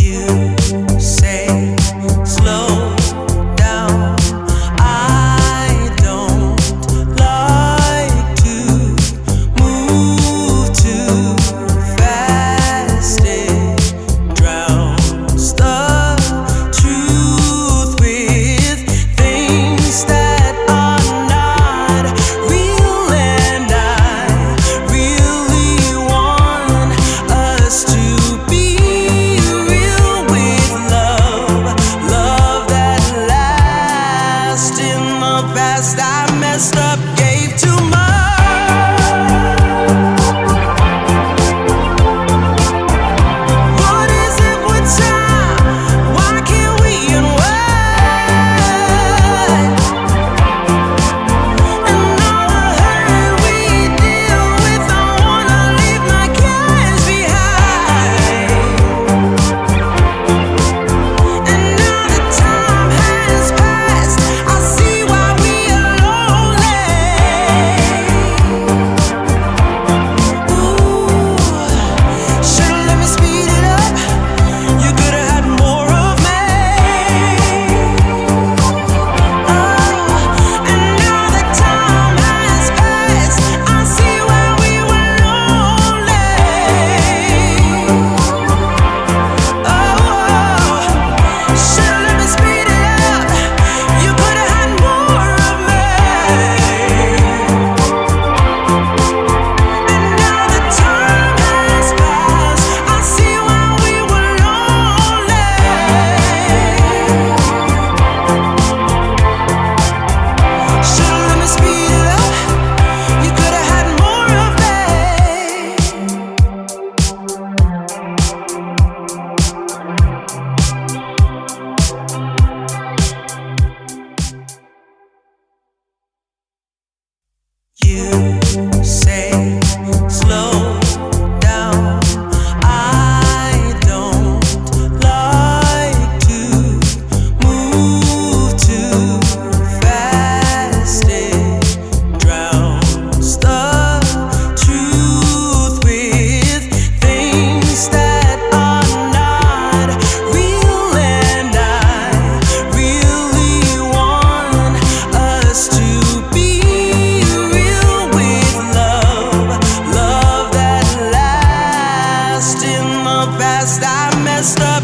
You say slow down. I don't like to move too fast. It drowns the truth with things that are not real, and I really want us to be real with love, love that lasts. In the past I messed up, gave too much. What is it with time? Why can't we unwind? And all the hurt we deal with, I wanna leave my cares behind. And now the time has passed, I see why we are lonely. Ooh, should've let me speed it up. You could've had more of me. And now the time has passed, I see why we were lonely. Should've let me speed it up. You could've had more of me. And now the time has passed, I see why we were lonely. Should've let me speed it up. You could've had more of me. You say slow down. I don't like to move too fast. It drowns the truth with things that are not real, and I really want us to be real with love, love that lasts. In the past I messed up.